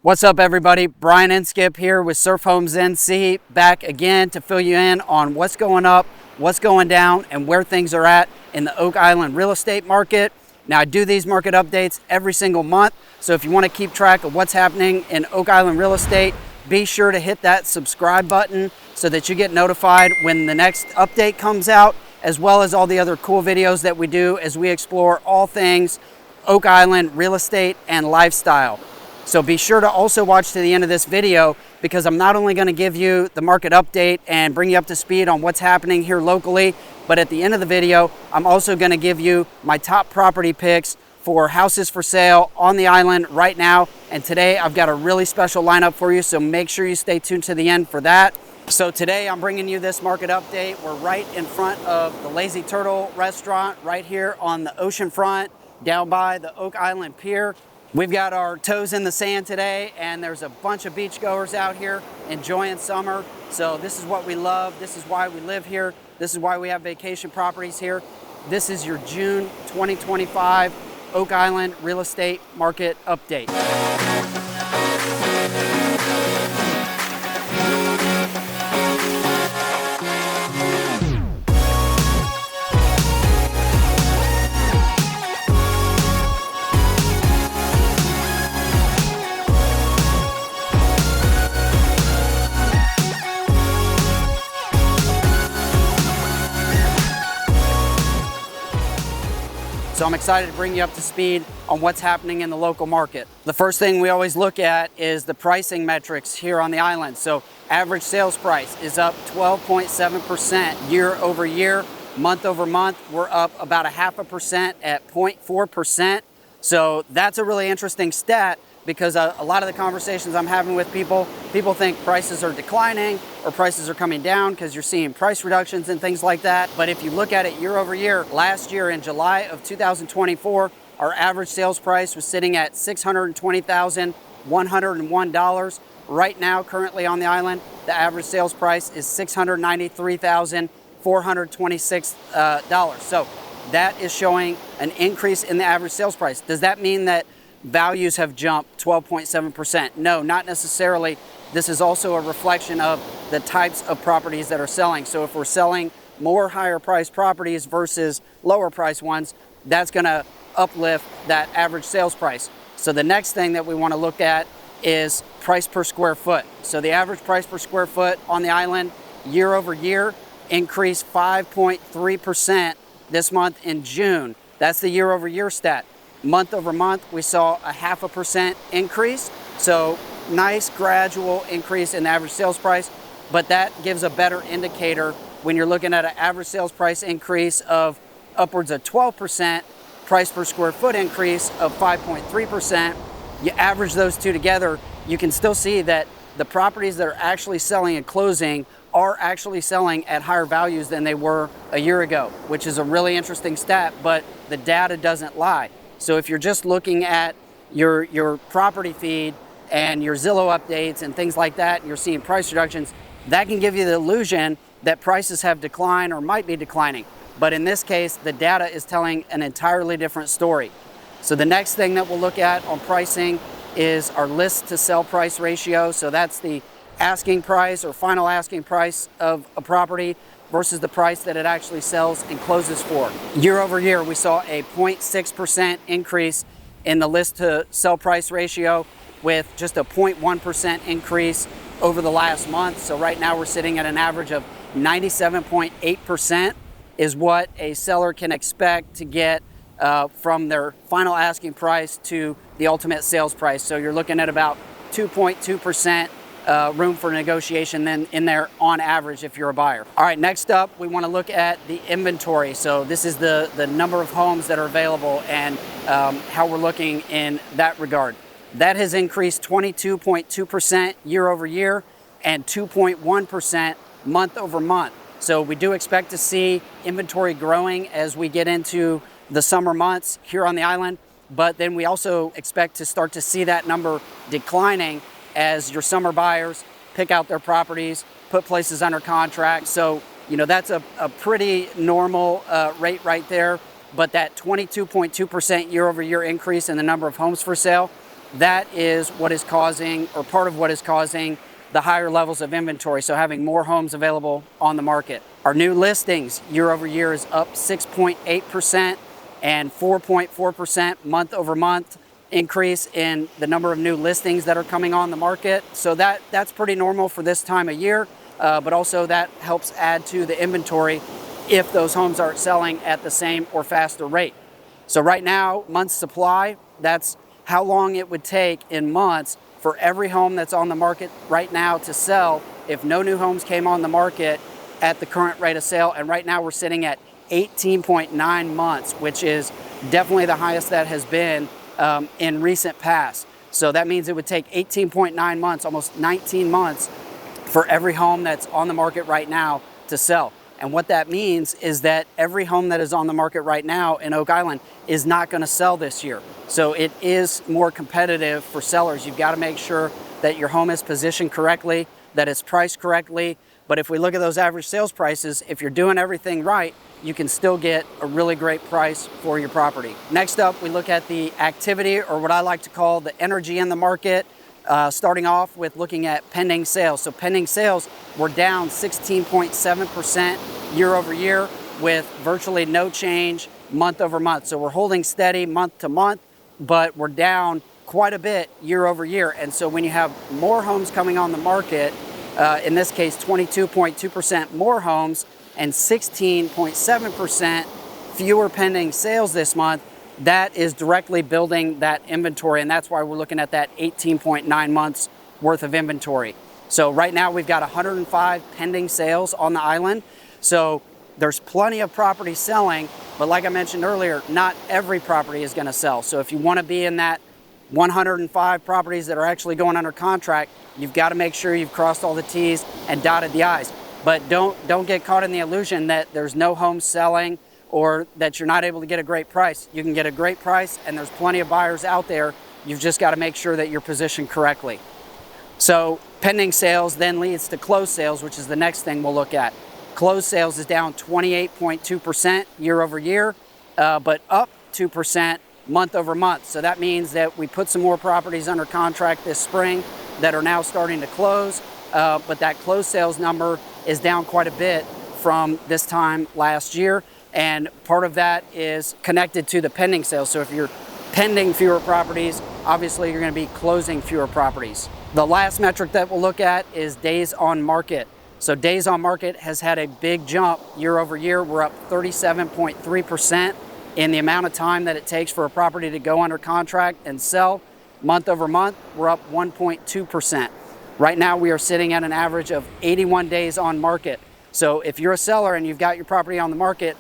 What's up, everybody? Brian Inskip here with Surf Homes NC, back again to fill you in on what's going up, what's going down, and where things are at in the Oak Island real estate market. Now, I do these market updates every single month, so if you want to keep track of what's happening in Oak Island real estate, be sure to hit that subscribe button so that you get notified when the next update comes out, as well as all the other cool videos that we do as we explore all things Oak Island real estate and lifestyle. So be sure to also watch to the end of this video, because I'm not only going to give you the market update and bring you up to speed on what's happening here locally, but at the end of the video, I'm also going to give you my top property picks for houses for sale on the island right now. And today I've got a really special lineup for you, so make sure you stay tuned to the end for that. So today I'm bringing you this market update. We're right in front of the Lazy Turtle restaurant right here on the ocean front down by the Oak Island Pier. We've got our toes in the sand today, and there's a bunch of beachgoers out here enjoying summer. So this is what we love. This is why we live here. This is why we have vacation properties here. This is your June 2025 Oak Island real estate market update. So I'm excited to bring you up to speed on what's happening in the local market. The first thing we always look at is the pricing metrics here on the island. So average sales price is up 12.7% year over year. Month over month, we're up about 0.5% at 0.4%. So that's a really interesting stat, because a lot of the conversations I'm having with people think prices are declining or prices are coming down because you're seeing price reductions and things like that. But if you look at it year over year, last year in July of 2024, our average sales price was sitting at $620,101. Right now, currently on the island, the average sales price is $693,426. So that is showing an increase in the average sales price. Does that mean that values have jumped 12.7%? No, not necessarily. This is also a reflection of the types of properties that are selling. So if we're selling more higher priced properties versus lower priced ones, that's going to uplift that average sales price. So the next thing that we want to look at is price per square foot. So the average price per square foot on the island year over year increased 5.3% this month in June. That's the year over year stat. Month over month, we saw a 0.5% increase. So nice gradual increase in the average sales price, but that gives a better indicator when you're looking at an average sales price increase of upwards of 12%, price per square foot increase of 5.3%. You average those two together, you can still see that the properties that are actually selling and closing are actually selling at higher values than they were a year ago, which is a really interesting stat, but the data doesn't lie. So if you're just looking at your property feed and your Zillow updates and things like that, and you're seeing price reductions, that can give you the illusion that prices have declined or might be declining. But in this case, the data is telling an entirely different story. So the next thing that we'll look at on pricing is our list to sell price ratio. So that's the asking price or final asking price of a property versus the price that it actually sells and closes for. Year over year, we saw a 0.6% increase in the list to sell price ratio, with just a 0.1% increase over the last month. So right now we're sitting at an average of 97.8% is what a seller can expect to get from their final asking price to the ultimate sales price. So you're looking at about 2.2% room for negotiation then in there on average if you're a buyer. All right, next up, we want to look at the inventory. So this is the number of homes that are available and how we're looking in that regard. That has increased 22.2% year over year and 2.1% month over month. So we do expect to see inventory growing as we get into the summer months here on the island, but then we also expect to start to see that number declining as your summer buyers pick out their properties, put places under contract. So, that's a pretty normal rate right there. But that 22.2% year over year increase in the number of homes for sale, that is what is causing, or part of what is causing, the higher levels of inventory, so having more homes available on the market. Our new listings year over year is up 6.8% and 4.4% month over month increase in the number of new listings that are coming on the market. So that's pretty normal for this time of year, but also that helps add to the inventory if those homes aren't selling at the same or faster rate. So right now, month's supply, that's how long it would take in months for every home that's on the market right now to sell if no new homes came on the market at the current rate of sale. And right now we're sitting at 18.9 months, which is definitely the highest that has been in recent past. So that means it would take 18.9 months, almost 19 months, for every home that's on the market right now to sell. And what that means is that every home that is on the market right now in Oak Island is not going to sell this year. So it is more competitive for sellers. You've got to make sure that your home is positioned correctly, that it's priced correctly. But if we look at those average sales prices, if you're doing everything right, you can still get a really great price for your property. Next up, we look at the activity, or what I like to call the energy in the market. Starting off with looking at pending sales. So pending sales were down 16.7% year over year with virtually no change month over month. So we're holding steady month to month, but we're down quite a bit year over year. And so when you have more homes coming on the market, in this case 22.2% more homes and 16.7% fewer pending sales this month, that is directly building that inventory, and that's why we're looking at that 18.9 months worth of inventory. So right now we've got 105 pending sales on the island. So there's plenty of property selling, but like I mentioned earlier, not every property is going to sell. So if you want to be in that 105 properties that are actually going under contract, you've got to make sure you've crossed all the T's and dotted the I's. But don't get caught in the illusion that there's no homes selling or that you're not able to get a great price. You can get a great price, and there's plenty of buyers out there. You've just got to make sure that you're positioned correctly. So pending sales then leads to closed sales, which is the next thing we'll look at. Closed sales is down 28.2% year over year, but up 2% month over month. So that means that we put some more properties under contract this spring that are now starting to close, but that closed sales number is down quite a bit from this time last year. And part of that is connected to the pending sales. So if you're pending fewer properties, obviously you're going to be closing fewer properties. The last metric that we'll look at is days on market. So days on market has had a big jump year over year. We're up 37.3% in the amount of time that it takes for a property to go under contract and sell. Month over month, we're up 1.2%. Right now we are sitting at an average of 81 days on market. So if you're a seller and you've got your property on the market,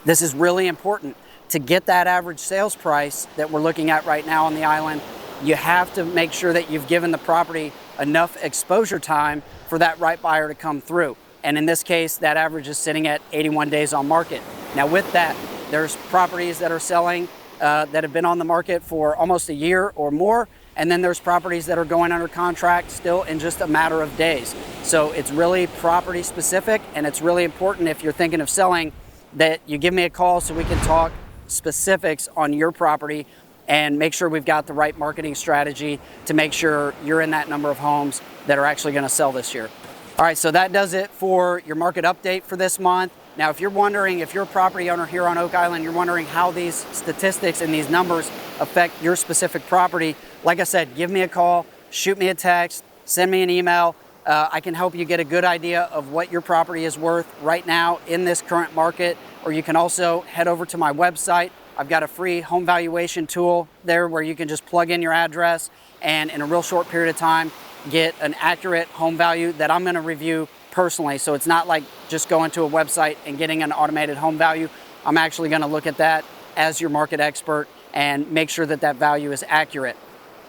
this is really important. To get that average sales price that we're looking at right now on the island, you have to make sure that you've given the property enough exposure time for that right buyer to come through. And in this case, that average is sitting at 81 days on market. Now with that, there's properties that are selling that have been on the market for almost a year or more. And then there's properties that are going under contract still in just a matter of days. So it's really property specific, and it's really important if you're thinking of selling that you give me a call so we can talk specifics on your property and make sure we've got the right marketing strategy to make sure you're in that number of homes that are actually going to sell this year. All right, so that does it for your market update for this month. Now, if you're wondering, if you're a property owner here on Oak Island, you're wondering how these statistics and these numbers affect your specific property, like I said, give me a call, shoot me a text, send me an email. I can help you get a good idea of what your property is worth right now in this current market, or you can also head over to my website. I've got a free home valuation tool there where you can just plug in your address and in a real short period of time get an accurate home value that I'm going to review personally. So it's not like just going to a website and getting an automated home value. I'm actually going to look at that as your market expert and make sure that that value is accurate.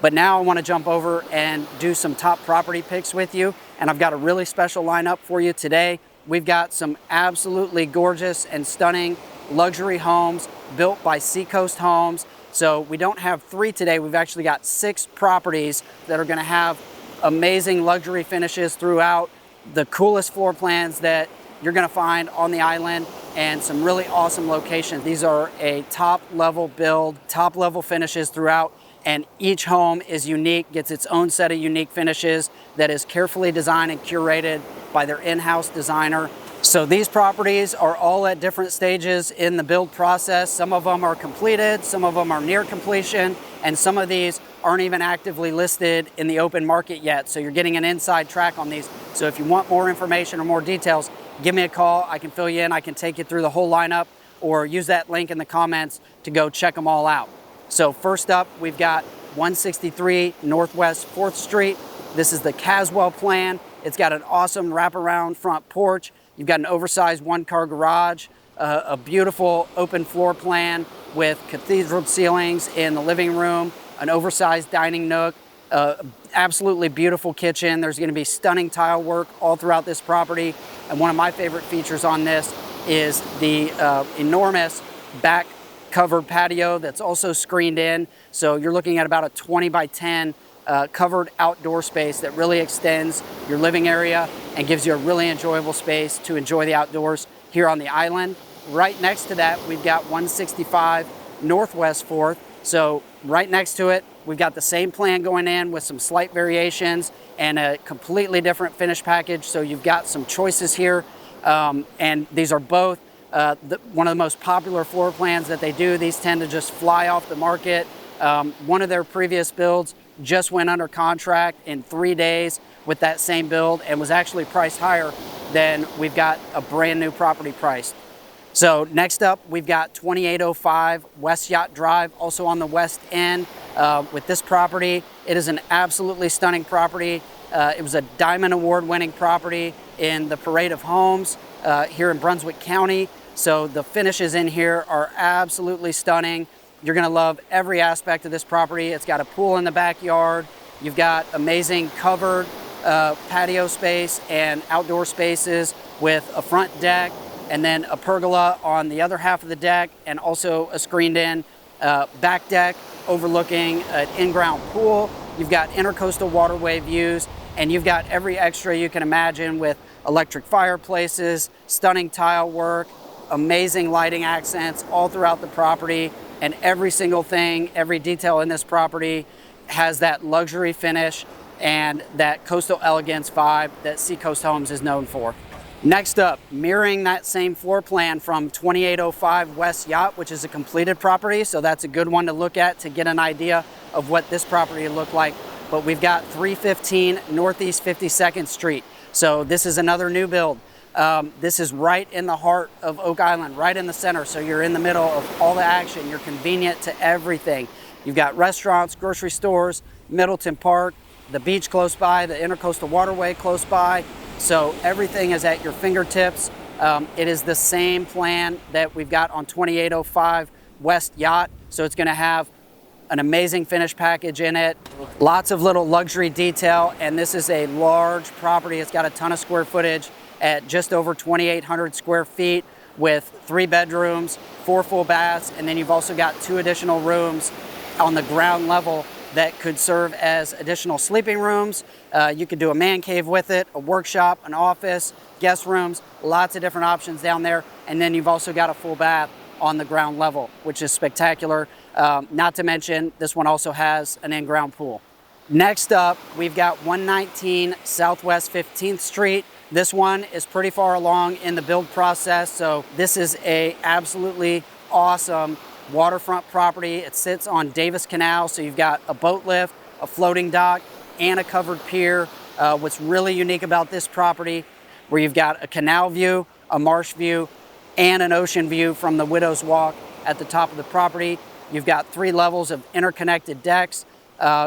But now I want to jump over and do some top property picks with you. And I've got a really special lineup for you today. We've got some absolutely gorgeous and stunning luxury homes built by Seacoast Homes. So we don't have 3 today. We've actually got 6 properties that are going to have amazing luxury finishes throughout, the coolest floor plans that you're going to find on the island, and some really awesome locations. These are a top level build, top level finishes throughout. and each home is unique, gets its own set of unique finishes that is carefully designed and curated by their in-house designer. So these properties are all at different stages in the build process. Some of them are completed, some of them are near completion, and some of these aren't even actively listed in the open market yet. So you're getting an inside track on these. So if you want more information or more details, give me a call. I can fill you in. I can take you through the whole lineup, or use that link in the comments to go check them all out. So first up, we've got 163 Northwest 4th Street. This is the Caswell plan. It's got an awesome wraparound front porch. You've got an oversized one-car garage, a beautiful open floor plan with cathedral ceilings in the living room, an oversized dining nook, absolutely beautiful kitchen. There's going to be stunning tile work all throughout this property. And one of my favorite features on this is the enormous back covered patio that's also screened in. So you're looking at about a 20 by 10 covered outdoor space that really extends your living area and gives you a really enjoyable space to enjoy the outdoors here on the island. Right next to that, we've got 165 Northwest 4th. So right next to it, we've got the same plan going in with some slight variations and a completely different finish package. So you've got some choices here. And these are both one of the most popular floor plans that they do. These tend to just fly off the market. One of their previous builds just went under contract in 3 days with that same build and was actually priced higher than we've got a brand new property priced. So next up, we've got 2805 West Yacht Drive, also on the west end. With this property, it is an absolutely stunning property. It was a Diamond Award winning property in the Parade of Homes here in Brunswick County. So the finishes in here are absolutely stunning. You're gonna love every aspect of this property. It's got a pool in the backyard. You've got amazing covered patio space and outdoor spaces with a front deck, and then a pergola on the other half of the deck, and also a screened in back deck overlooking an in-ground pool. You've got intercoastal waterway views, and you've got every extra you can imagine with electric fireplaces, stunning tile work, amazing lighting accents all throughout the property. And every single thing, every detail in this property has that luxury finish and that coastal elegance vibe that Seacoast Homes is known for. Next up, mirroring that same floor plan from 2805 West Yacht, which is a completed property, so that's a good one to look at to get an idea of what this property will look like. But we've got 315 Northeast 52nd Street. So this is another new build. This is right in the heart of Oak Island, right in the center. So you're in the middle of all the action. You're convenient to everything. You've got restaurants, grocery stores, Middleton Park, the beach close by, the intercoastal waterway close by. So everything is at your fingertips. It is the same plan that we've got on 2805 West Yacht. So it's going to have an amazing finish package in it, lots of little luxury detail, and this is a large property. It's got a ton of square footage at just over 2,800 square feet with 3 bedrooms, 4 full baths, and then you've also got 2 additional rooms on the ground level that could serve as additional sleeping rooms. You could do a man cave with it, a workshop, an office, guest rooms, lots of different options down there. And then you've also got a full bath on the ground level, which is spectacular. Not to mention, this one also has an in-ground pool. Next up, we've got 119 Southwest 15th Street. This one is pretty far along in the build process. So this is a absolutely awesome waterfront property. It sits on Davis Canal. So you've got a boat lift, a floating dock, and a covered pier. What's really unique about this property, where you've got a canal view, a marsh view, and an ocean view from the Widow's Walk at the top of the property. You've got 3 levels of interconnected decks.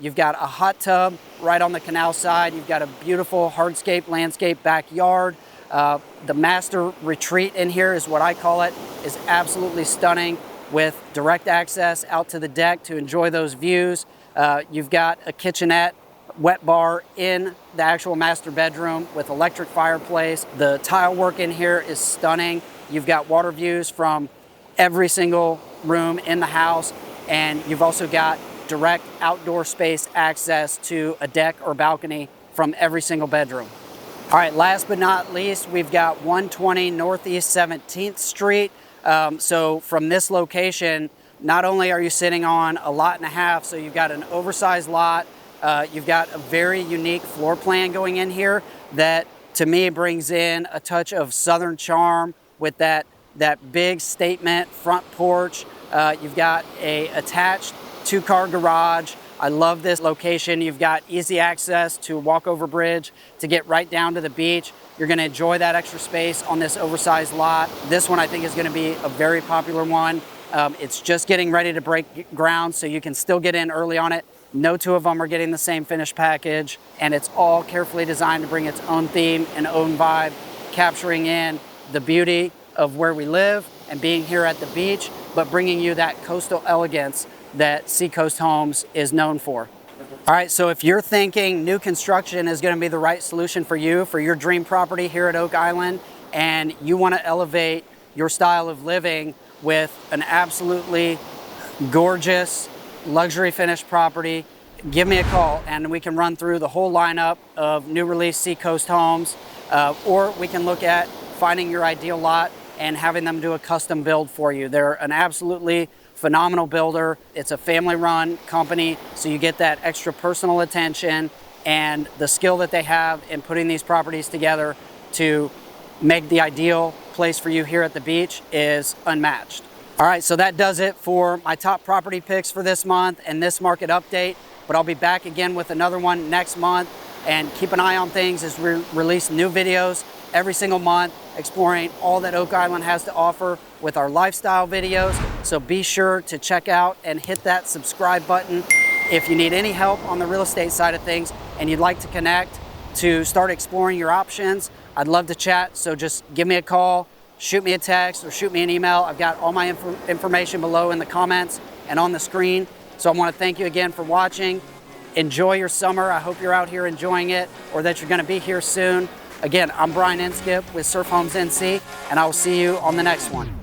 You've got a hot tub right on the canal side. You've got a beautiful hardscape landscape backyard. The master retreat in here is what I call it, is absolutely stunning with direct access out to the deck to enjoy those views. You've got a kitchenette, wet bar in the actual master bedroom with electric fireplace. The tile work in here is stunning. You've got water views from every single room in the house, and you've also got direct outdoor space access to a deck or balcony from every single bedroom. All right, last but not least, we've got 120 Northeast 17th Street. So from this location, not only are you sitting on a lot and a half, so you've got an oversized lot, you've got a very unique floor plan going in here that to me brings in a touch of Southern charm with that big statement front porch. You've got a attached 2-car garage. I love this location. You've got easy access to a walkover bridge to get right down to the beach. You're going to enjoy that extra space on this oversized lot. This one I think is going to be a very popular one. It's just getting ready to break ground, so you can still get in early on it. No two of them are getting the same finished package, and it's all carefully designed to bring its own theme and own vibe, capturing in the beauty of where we live and being here at the beach, but bringing you that coastal elegance that Seacoast Homes is known for. All right, so if you're thinking new construction is going to be the right solution for you, for your dream property here at Oak Island, and you want to elevate your style of living with an absolutely gorgeous luxury finished property, give me a call and we can run through the whole lineup of new release Seacoast Homes, or we can look at finding your ideal lot and having them do a custom build for you. They're an absolutely phenomenal builder. It's a family-run company, so you get that extra personal attention, and the skill that they have in putting these properties together to make the ideal place for you here at the beach is unmatched. All right, so that does it for my top property picks for this month and this market update, but I'll be back again with another one next month, and keep an eye on things as we release new videos every single month, exploring all that Oak Island has to offer with our lifestyle videos. So be sure to check out and hit that subscribe button. If you need any help on the real estate side of things and you'd like to connect to start exploring your options, I'd love to chat. So just give me a call, shoot me a text, or shoot me an email. I've got all my information below in the comments and on the screen. So I want to thank you again for watching. Enjoy your summer. I hope you're out here enjoying it, or that you're going to be here soon. Again, I'm Brian Inskip with Surf Homes NC, and I will see you on the next one.